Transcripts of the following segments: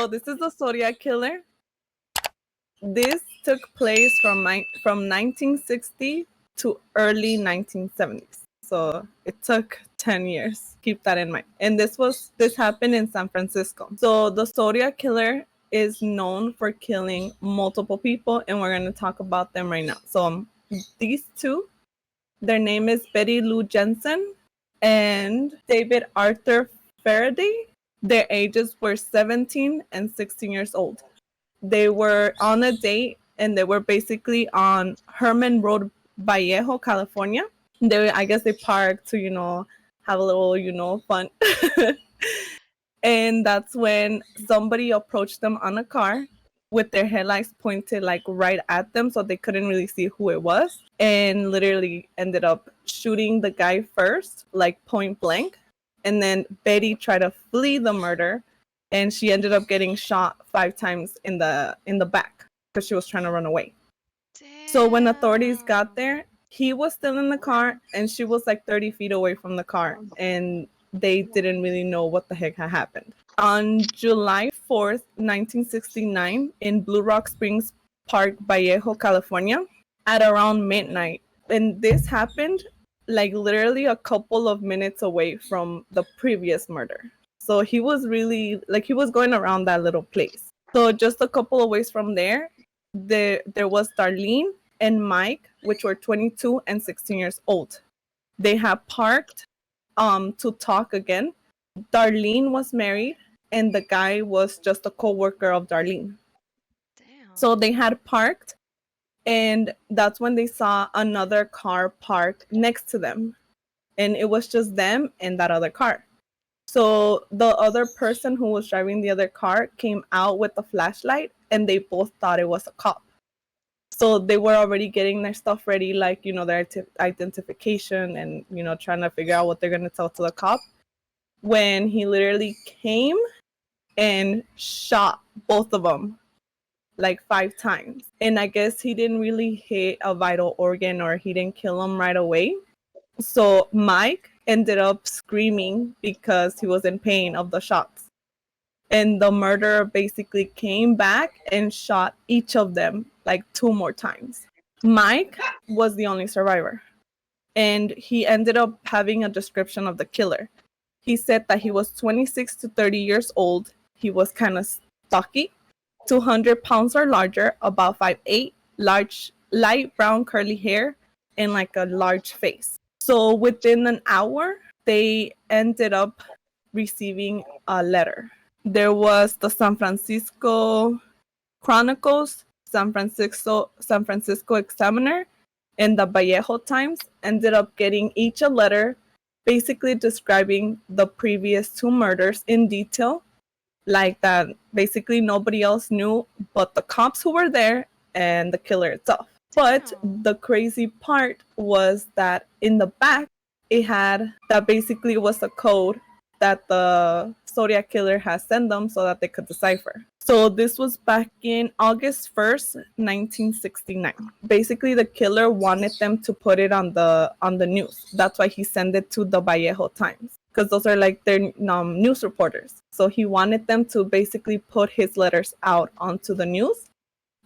So this is the Zodiac Killer. This took place from 1960 to early 1970s. So it took 10 years. Keep that in mind. And this happened in San Francisco. So the Zodiac Killer is known for killing multiple people, and we're going to talk about them right now. So these two, their name is Betty Lou Jensen and David Arthur Faraday. Their ages were 17 and 16 years old. They were on a date, and they were basically on Herman Road, Vallejo, California. I guess they parked to, have a little, fun. And that's when somebody approached them on a car with their headlights pointed like right at them, so they couldn't really see who it was, and literally ended up shooting the guy first, like point blank. And then Betty tried to flee the murder, and she ended up getting shot 5 times in the back because she was trying to run away. Damn. So when authorities got there, he was still in the car, and she was like 30 feet away from the car, and they didn't really know what the heck had happened. On July 4th, 1969, in Blue Rock Springs Park, Vallejo, California, at around midnight. And this happened like literally a couple of minutes away from the previous murder. So he was really, like, he was going around that little place. So just a couple of ways from there was Darlene and Mike, which were 22 and 16 years old. They had parked to talk again. Darlene was married, and the guy was just a co-worker of Darlene. Damn. So they had parked, and that's when they saw another car parked next to them. And it was just them and that other car. So the other person who was driving the other car came out with a flashlight, and they both thought it was a cop. So they were already getting their stuff ready, like, their identification and, trying to figure out what they're going to tell to the cop, when he literally came and shot both of them like 5 times. And I guess he didn't really hit a vital organ, or he didn't kill him right away. So Mike ended up screaming because he was in pain of the shots. And the murderer basically came back and shot each of them like 2 more times. Mike was the only survivor, and he ended up having a description of the killer. He said that he was 26 to 30 years old. He was kind of stocky, 200 pounds or larger, about 5'8", large, light brown curly hair, and like a large face. So within an hour, they ended up receiving a letter. There was the San Francisco Chronicles, San Francisco Examiner, and the Vallejo Times ended up getting each a letter basically describing the previous 2 murders in detail, like that basically nobody else knew but the cops who were there and the killer itself. But the crazy part was that in the back, it had that basically was a code that the Zodiac Killer has sent them so that they could decipher. So this was back in August 1st, 1969. Basically, the killer wanted them to put it on the news. That's why he sent it to the Vallejo Times, because those are like their news reporters. So he wanted them to basically put his letters out onto the news,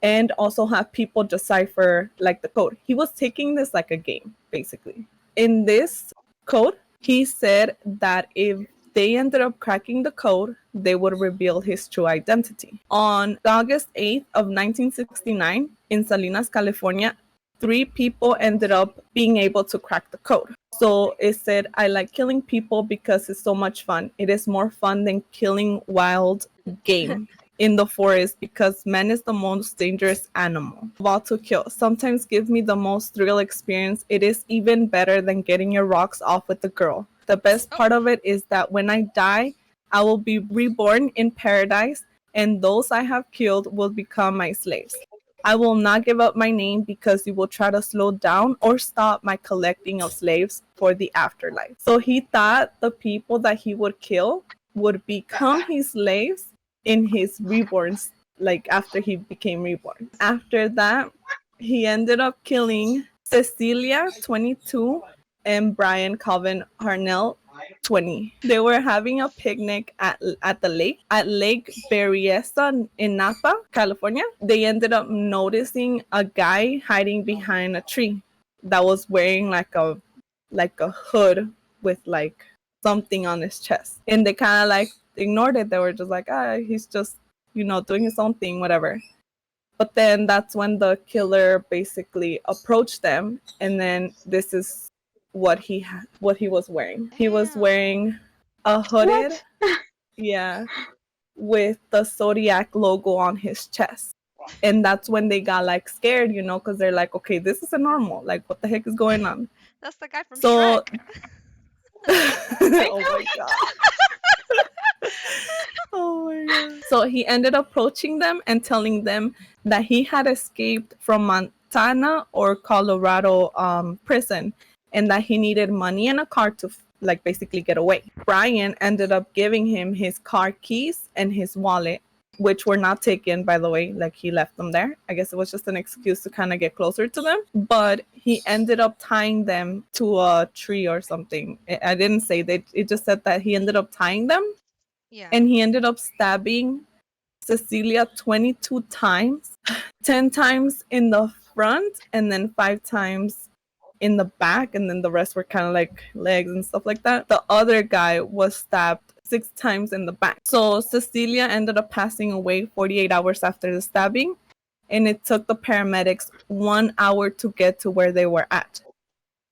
and also have people decipher like the code. He was taking this like a game, basically. In this code, he said that if they ended up cracking the code, they would reveal his true identity. On August 8th of 1969, in Salinas, California, 3 people ended up being able to crack the code. So it said, "I like killing people because it's so much fun. It is more fun than killing wild game in the forest because man is the most dangerous animal of all to kill. Sometimes gives me the most thrill experience. It is even better than getting your rocks off with a girl. The best part of it is that when I die, I will be reborn in paradise, and those I have killed will become my slaves. I will not give up my name because you will try to slow down or stop my collecting of slaves for the afterlife." So he thought the people that he would kill would become his slaves in his reborns, like after he became reborn. After that, he ended up killing Cecilia, 22, and Brian Calvin Harnell, 20. They were having a picnic at the lake, at Lake Berryessa in Napa, California. They ended up noticing a guy hiding behind a tree that was wearing like a hood with like something on his chest. And they kind of like ignored it. They were just like, he's just, doing his own thing, whatever. But then that's when the killer basically approached them, and then this is what he was wearing. He was Damn. wearing a hooded, What? yeah, with the Zodiac logo on his chest. And that's when they got like scared, because they're like, okay, this isn't normal. Like, what the heck is going on? That's the guy from So, Shrek. oh my god. Oh my god. So he ended up approaching them and telling them that he had escaped from Montana or Colorado prison, and that he needed money and a car to like basically get away. Brian ended up giving him his car keys and his wallet, which were not taken, by the way. Like, he left them there. I guess it was just an excuse to kind of get closer to them. But he ended up tying them to a tree or something. I didn't say that. It just said that he ended up tying them, Yeah. and he ended up stabbing Cecilia 22 times, 10 times in the front, and then 5 times in the back, and then the rest were kind of like legs and stuff like that. The other guy was stabbed 6 times in the back. So Cecilia ended up passing away 48 hours after the stabbing, and it took the paramedics 1 hour to get to where they were at.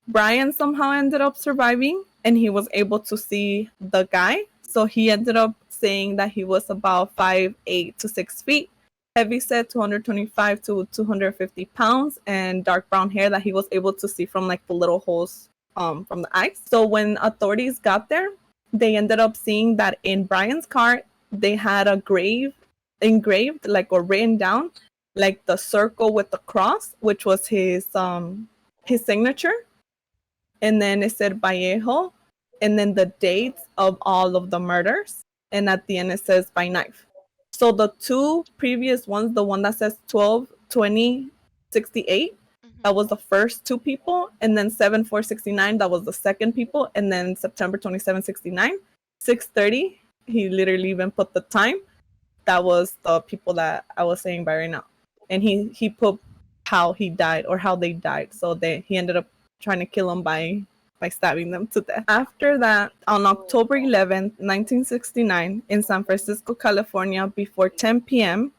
Brian somehow ended up surviving, and he was able to see the guy. So he ended up saying that he was about 5'8" to 6 feet, heavy set, 225 to 250 pounds, and dark brown hair that he was able to see from like the little holes from the eyes. So when authorities got there, they ended up seeing that in Brian's car, they had a grave engraved, like, or written down, like the circle with the cross, which was his signature. And then it said Vallejo, and then the dates of all of the murders. And at the end, it says by knife. So the 2 previous ones, the one that says 12, 20, 68, that was the first 2 people. And then 7, 4, 69, that was the second people. And then September 27, 69, 6:30, he literally even put the time. That was the people that I was saying by right now. And he put how he died, or how they died. So he ended up trying to kill them by stabbing them to death. After that, on October 11th, 1969, in San Francisco, California, before 10 p.m.,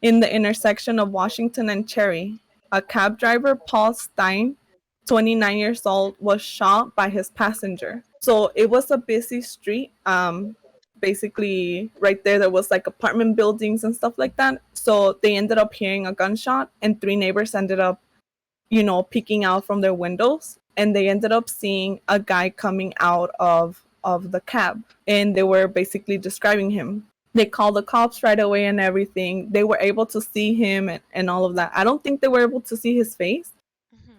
in the intersection of Washington and Cherry, a cab driver, Paul Stein, 29 years old, was shot by his passenger. So it was a busy street. Basically, right there was like apartment buildings and stuff like that. So they ended up hearing a gunshot, and 3 neighbors ended up, peeking out from their windows, and they ended up seeing a guy coming out of the cab, and they were basically describing him. They called the cops right away and everything. They were able to see him and all of that. I don't think they were able to see his face,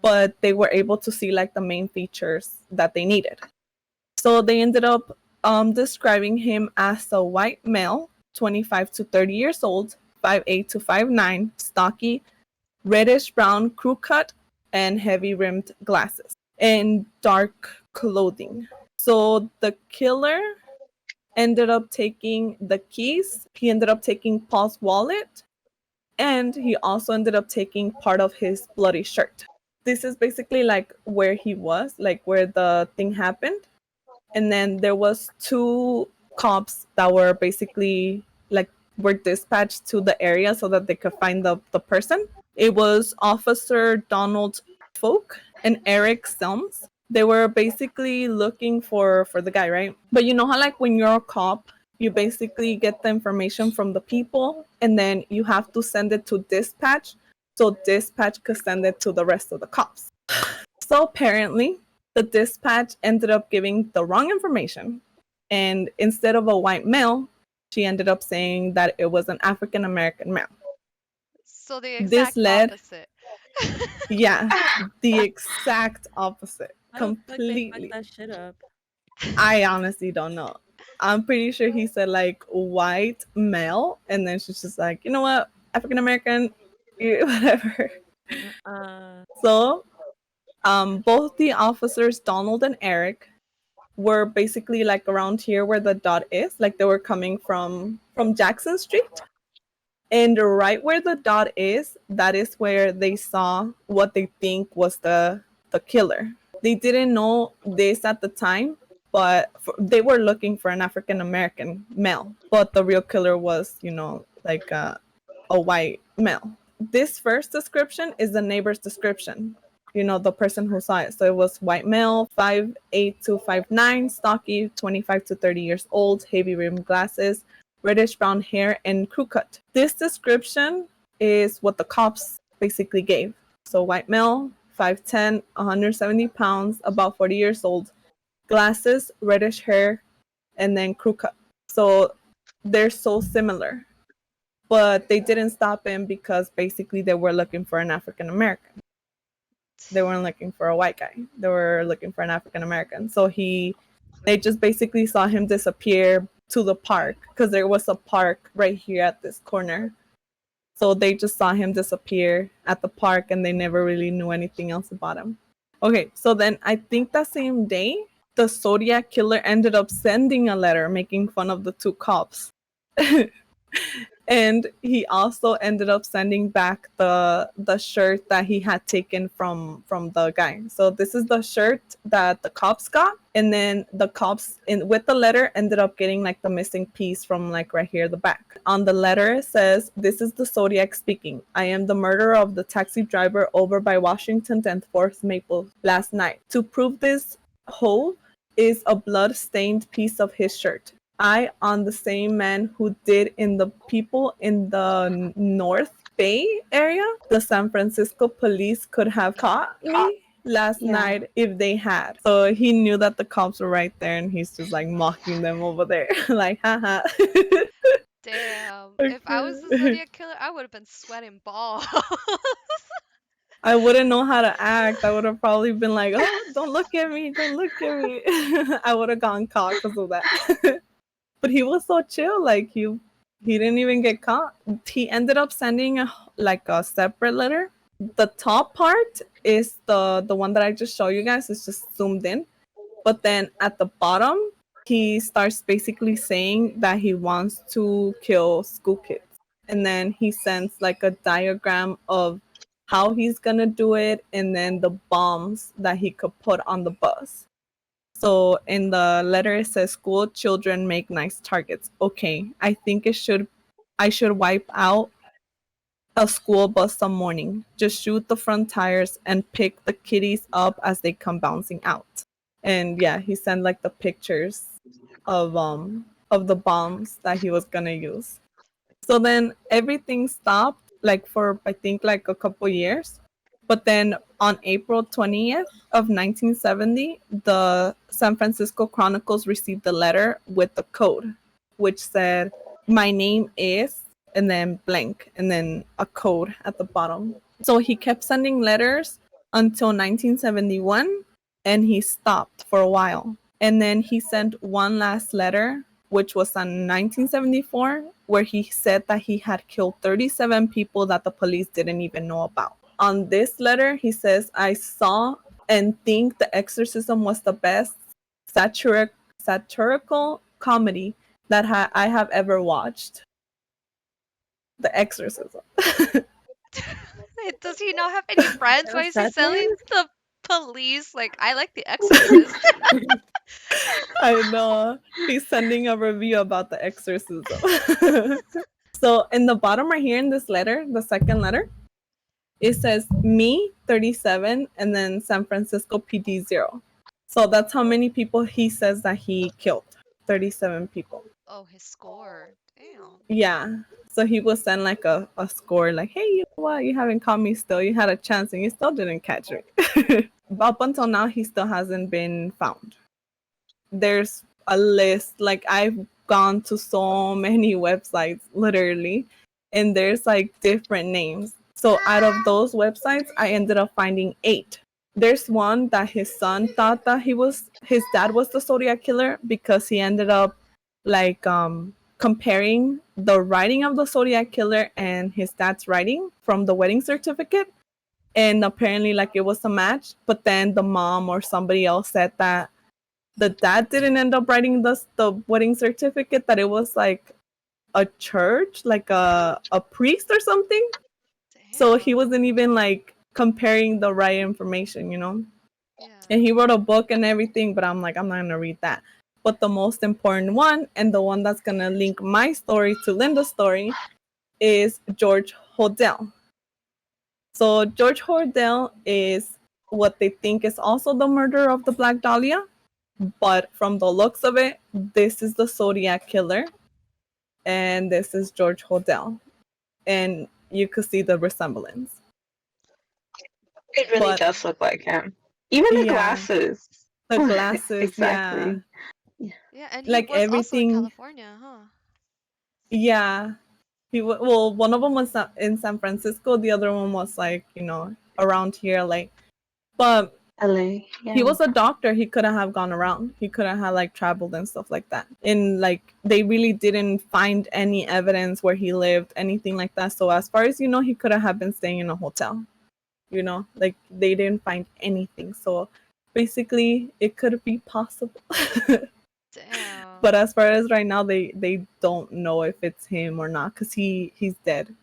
but they were able to see like the main features that they needed. So they ended up describing him as a white male, 25 to 30 years old, 5'8" to 5'9", stocky, reddish brown crew cut, and heavy rimmed glasses, and dark clothing. So the killer ended up taking the keys. He ended up taking Paul's wallet, and he also ended up taking part of his bloody shirt. This is basically like where he was, like where the thing happened. And then there was 2 cops that were basically like were dispatched to the area so that they could find the person. It was Officer Donald Folk and Eric Selms. They were basically looking for the guy, right? But you know how like when you're a cop, you basically get the information from the people, and then you have to send it to dispatch, so dispatch could send it to the rest of the cops. So apparently, the dispatch ended up giving the wrong information, and instead of a white male, she ended up saying that it was an African American male. So the This exact led, opposite. yeah, the exact opposite, How the fuck they fucked completely. that shit up? I honestly don't know. I'm pretty sure he said like white male, and then she's just like, you know what, African American, whatever. Uh, So, both the officers, Donald and Eric, were basically like around here where the dot is, like they were coming from Jackson Street. And right where the dot is, that is where they saw what they think was the killer. They didn't know this at the time, but they were looking for an African American male, but the real killer was, like a white male. This first description is the neighbor's description. The person who saw it. So it was white male, 5'8" to 5'9", stocky, 25 to 30 years old, heavy rimmed glasses, reddish brown hair, and crew cut. This description is what the cops basically gave. So white male, 5'10", 170 pounds, about 40 years old, glasses, reddish hair, and then crew cut. So they're so similar. But they didn't stop him because basically they were looking for an African American. They weren't looking for a white guy. They were looking for an African American. So they just basically saw him disappear to the park, because there was a park right here at this corner. So they just saw him disappear at the park, and they never really knew anything else about him. Okay, so then I think that same day, the Zodiac Killer ended up sending a letter making fun of the two cops. And he also ended up sending back the shirt that he had taken from the guy. So this is the shirt that the cops got, and then the cops with the letter ended up getting like the missing piece from like right here, the back. On the letter it says, "This is the Zodiac speaking. I am the murderer of the taxi driver over by Washington and 4th Maple last night. To prove this hole is a blood-stained piece of his shirt. I on the same man who did in the people in the North Bay area. The San Francisco police could have caught me last night if they had." So he knew that the cops were right there, and he's just like mocking them over there. Like, haha. Damn. If I was the Zodiac Killer, I would have been sweating balls. I wouldn't know how to act. I would have probably been like, "Oh, don't look at me, don't look at me." I would have gotten caught because of that. But he was so chill. Like he didn't even get caught. He ended up sending a separate letter. The top part is the one that I just showed you guys. It's just zoomed in. But then at the bottom, he starts basically saying that he wants to kill school kids. And then he sends like a diagram of how he's gonna do it, and then the bombs that he could put on the bus. So in the letter it says, "School children make nice targets. Okay, I think I should wipe out a school bus some morning. Just shoot the front tires and pick the kiddies up as they come bouncing out." And yeah, he sent like the pictures of the bombs that he was gonna use. So then everything stopped like for I think like a couple years. But then on April 20th of 1970, the San Francisco Chronicles received a letter with the code, which said, "My name is," and then blank, and then a code at the bottom. So he kept sending letters until 1971, and he stopped for a while. And then he sent one last letter, which was in 1974, where he said that he had killed 37 people that the police didn't even know about. On this letter, he says, "I saw and think The Exorcism was the best satirical comedy that I have ever watched." The Exorcism. Does he not have any friends? Why is he selling the police? Like, I like The Exorcist. I know. He's sending a review about The Exorcism. So in the bottom right here in this letter, the second letter, it says me 37 and then San Francisco PD 0. So that's how many people he says that he killed. 37 people. Oh, his score. Damn. Yeah. So he will send like a score like, "Hey, you know what? You haven't caught me still. You had a chance and you still didn't catch me." Up until now, he still hasn't been found. There's a list. Like I've gone to so many websites, literally, and there's like different names. So out of those websites, I ended up finding 8. There's one that his son thought that his dad was the Zodiac Killer, because he ended up like comparing the writing of the Zodiac Killer and his dad's writing from the wedding certificate. And apparently like it was a match, but then the mom or somebody else said that the dad didn't end up writing the wedding certificate, that it was like a church, like a priest or something. So he Damn. wasn't even like comparing the right information, you know? Yeah. And he wrote a book and everything, but I'm like, I'm not gonna read that. But the most important one, and the one that's gonna link my story to Linda's story, is George Hodel. So George Hodel is what they think is also the murderer of the Black Dahlia, but from the looks of it, this is the Zodiac Killer, and this is George Hodel, and you could see the resemblance. It really But does look like him. Even the yeah, glasses. the glasses, yeah, Exactly. Yeah, and he like was also in everything, California, huh? yeah. Well, one of them was in San Francisco, the other one was like, you know, around here, like, but LA. he Yeah. was a doctor. He couldn't have gone around. He couldn't have like traveled and stuff like that. And like they really didn't find any evidence where he lived, anything like that. So as far as you know, he couldn't have been staying in a hotel. You know, like they didn't find anything. So basically, it could be possible. Damn. But as far as right now, they don't know if it's him or not because he's dead.